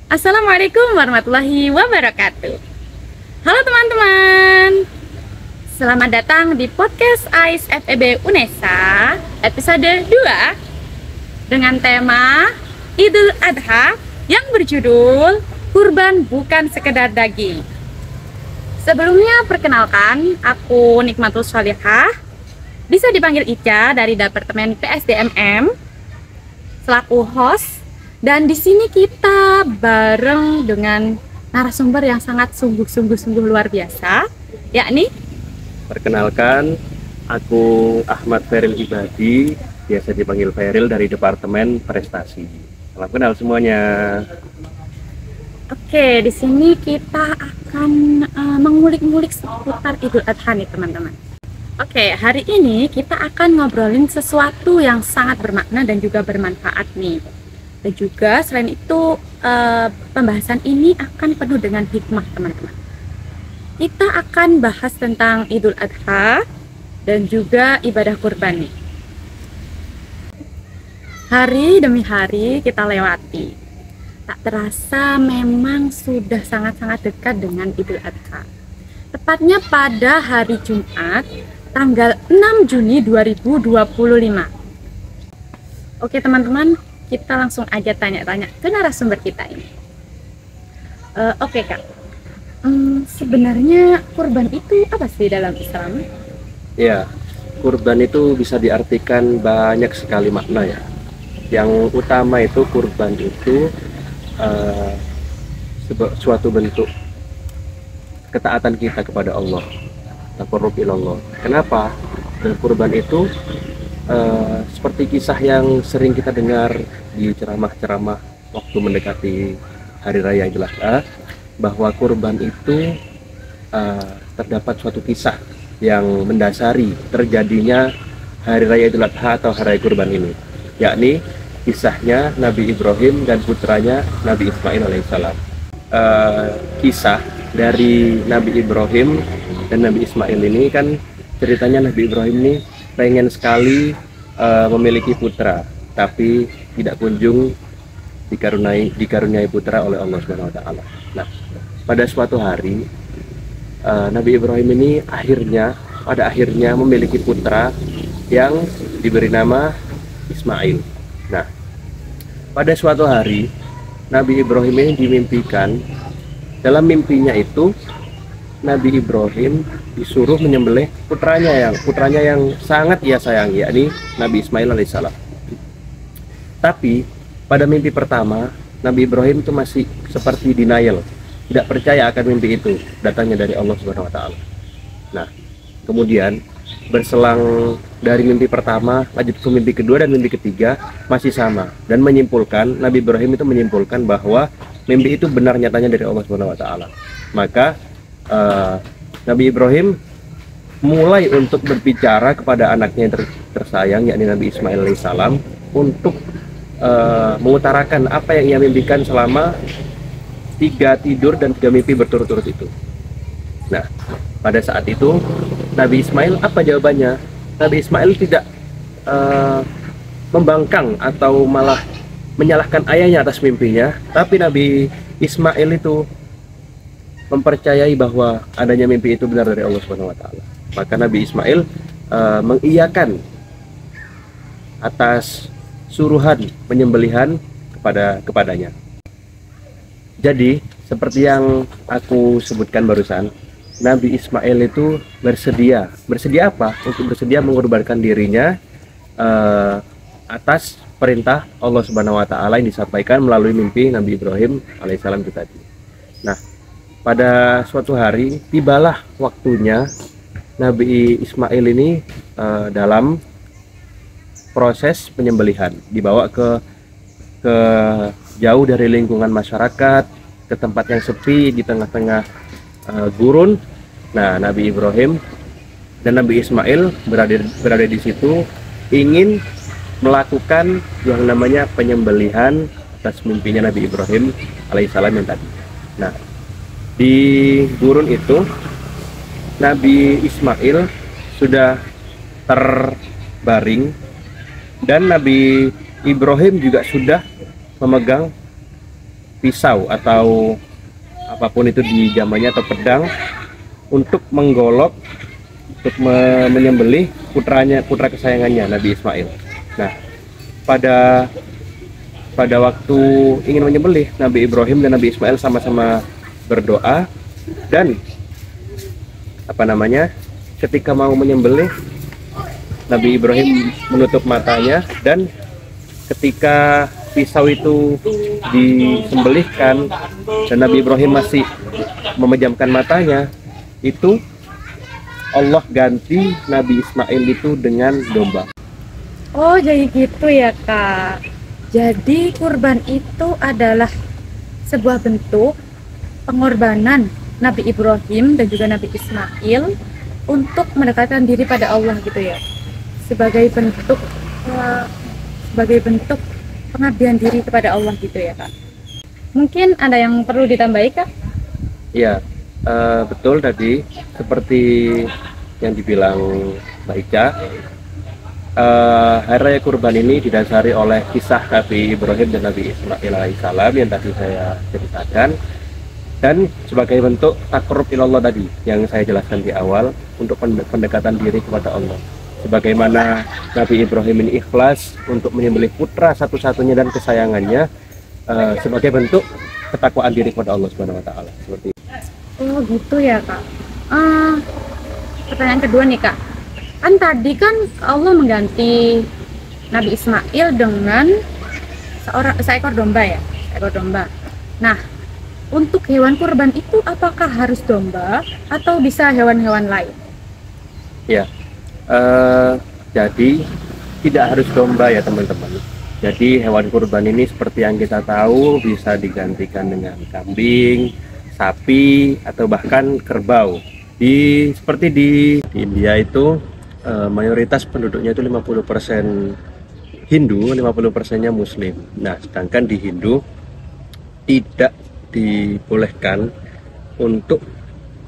Assalamualaikum warahmatullahi wabarakatuh. Halo teman-teman, selamat datang di podcast AIS FEB UNESA episode 2 dengan tema Idul Adha yang berjudul Kurban Bukan Sekedar Daging. Sebelumnya perkenalkan, aku Nikmatul Sholihah, bisa dipanggil Ica dari Departemen PSDMM selaku host. Dan di sini kita bareng dengan narasumber yang sangat sungguh luar biasa, yakni perkenalkan, aku Ahmad Feril Ibadi, biasa dipanggil Feril dari Departemen Prestasi. Salam kenal semuanya. Oke, di sini kita akan mengulik-ngulik seputar Idul Adha nih teman-teman. Oke, hari ini kita akan ngobrolin sesuatu yang sangat bermakna dan juga bermanfaat nih. Dan juga selain itu pembahasan ini akan penuh dengan hikmah teman-teman. Kita akan bahas tentang Idul Adha dan juga ibadah kurban nih. Hari demi hari kita lewati. Tak terasa memang sudah sangat-sangat dekat dengan Idul Adha. Tepatnya pada hari Jumat tanggal 6 Juni 2025. Oke teman-teman, kita langsung aja tanya-tanya ke narasumber kita ini. Oke Kak, sebenarnya kurban itu apa sih dalam Islam? Ya, kurban itu bisa diartikan banyak sekali makna ya. Yang utama itu kurban itu suatu bentuk ketaatan kita kepada Allah, taqarrub ilallah. Kenapa? Dan kurban itu seperti kisah yang sering kita dengar di ceramah-ceramah waktu mendekati Hari Raya Idul Adha, bahwa kurban itu terdapat suatu kisah yang mendasari terjadinya Hari Raya Idul Adha atau Hari Raya Kurban ini, yakni kisahnya Nabi Ibrahim dan putranya Nabi Ismail alaihissalam. Kisah dari Nabi Ibrahim dan Nabi Ismail ini kan ceritanya Nabi Ibrahim ini pengen sekali memiliki putra, tapi tidak kunjung dikaruniai putra oleh Allah Subhanahu wa taala. Nah, pada suatu hari Nabi Ibrahim ini pada akhirnya memiliki putra yang diberi nama Ismail. Nah, pada suatu hari Nabi Ibrahim ini dimimpikan, dalam mimpinya itu Nabi Ibrahim disuruh menyembelih putranya yang sangat ia sayangi, yakni Nabi Ismail alaihissalam. Tapi pada mimpi pertama Nabi Ibrahim itu masih seperti denial, tidak percaya akan mimpi itu datangnya dari Allah Subhanahu wa taala. Nah, kemudian berselang dari mimpi pertama lanjut ke mimpi kedua dan mimpi ketiga masih sama, dan Nabi Ibrahim itu menyimpulkan bahwa mimpi itu benar nyatanya dari Allah Subhanahu wa taala. Maka Nabi Ibrahim mulai untuk berbicara kepada anaknya yang tersayang, yakni Nabi Ismail alaihissalam, untuk mengutarakan apa yang ia mimpikan selama 3 tidur dan 3 mimpi berturut-turut itu. Nah, pada saat itu Nabi Ismail, apa jawabannya? Nabi Ismail tidak membangkang atau malah menyalahkan ayahnya atas mimpinya, tapi Nabi Ismail itu mempercayai bahwa adanya mimpi itu benar dari Allah Subhanahu wa taala. Maka Nabi Ismail mengiyakan atas suruhan penyembelihan kepadanya. Jadi, seperti yang aku sebutkan barusan, Nabi Ismail itu bersedia apa? Untuk bersedia mengorbankan dirinya atas perintah Allah Subhanahu wa taala yang disampaikan melalui mimpi Nabi Ibrahim alaihissalam itu tadi. Nah, pada suatu hari tibalah waktunya Nabi Ismail ini dalam proses penyembelihan, dibawa ke jauh dari lingkungan masyarakat, ke tempat yang sepi di tengah-tengah gurun. Nah, Nabi Ibrahim dan Nabi Ismail berada di situ ingin melakukan yang namanya penyembelihan atas mimpinya Nabi Ibrahim alaihissalam yang tadi. Nah, di gurun itu Nabi Ismail sudah terbaring dan Nabi Ibrahim juga sudah memegang pisau atau apapun itu di zamannya atau pedang untuk menggolok, untuk menyembelih putra kesayangannya Nabi Ismail. Nah, pada waktu ingin menyembelih, Nabi Ibrahim dan Nabi Ismail sama-sama berdoa, dan ketika mau menyembelih, Nabi Ibrahim menutup matanya, dan ketika pisau itu disembelihkan dan Nabi Ibrahim masih memejamkan matanya, itu Allah ganti Nabi Ismail itu dengan domba. Oh, jadi gitu ya, Kak. Jadi kurban itu adalah sebuah bentuk pengorbanan Nabi Ibrahim dan juga Nabi Ismail untuk mendekatkan diri pada Allah gitu ya. Sebagai bentuk pengabdian diri kepada Allah gitu ya, Kak. Mungkin ada yang perlu ditambahi, Kak? Iya, betul tadi seperti yang dibilang Mbak Ica. Hari Raya Kurban ini didasari oleh kisah Nabi Ibrahim dan Nabi Ismail alaihissalam yang tadi saya ceritakan, dan sebagai bentuk takarrub ilallah tadi yang saya jelaskan di awal, untuk pendekatan diri kepada Allah. Sebagaimana Nabi Ibrahim ini ikhlas untuk menyembelih putra satu-satunya dan kesayangannya, sebagai bentuk ketakwaan diri kepada Allah Subhanahu wa taala. Seperti itu. Oh, gitu ya, Kak. Pertanyaan kedua nih, Kak. Kan tadi kan Allah mengganti Nabi Ismail dengan seekor domba ya, seekor domba. Nah, untuk hewan kurban itu apakah harus domba atau bisa hewan-hewan lain? Ya, jadi tidak harus domba ya teman-teman. Jadi hewan kurban ini seperti yang kita tahu bisa digantikan dengan kambing, sapi, atau bahkan kerbau. Seperti di India itu mayoritas penduduknya itu 50% Hindu, 50%-nya Muslim. Nah, sedangkan di Hindu tidak dibolehkan untuk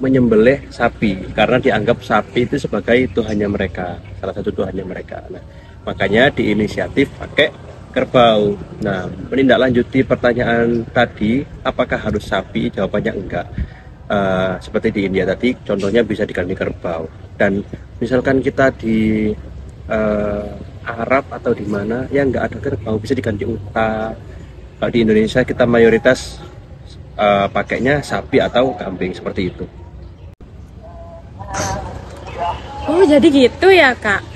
menyembelih sapi karena dianggap sapi itu sebagai tuhannya mereka, salah satu tuhannya mereka. Nah, makanya diinisiatif pakai kerbau. Nah, menindaklanjuti pertanyaan tadi, apakah harus sapi? Jawabannya enggak. Seperti di India tadi, contohnya bisa diganti kerbau. Dan misalkan kita di Arab atau di mana yang enggak ada kerbau, bisa diganti unta. Kalau di Indonesia kita mayoritas pakainya sapi atau kambing, seperti itu. Oh, jadi gitu ya, Kak.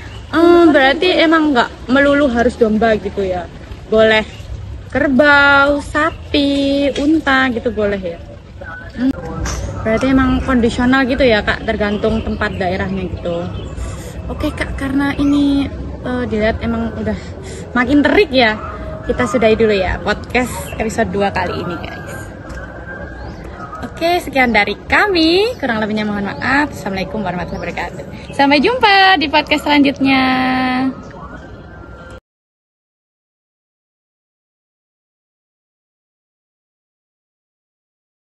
Berarti emang nggak melulu harus domba gitu ya. Boleh kerbau, sapi, unta gitu boleh ya. Berarti emang kondisional gitu ya, Kak, tergantung tempat daerahnya gitu. Oke, Kak, karena ini dilihat emang udah makin terik ya. Kita sudahi dulu ya podcast episode 2 kali ini, guys. Oke, sekian dari kami. Kurang lebihnya mohon maaf. Assalamualaikum warahmatullahi wabarakatuh. Sampai jumpa di podcast selanjutnya.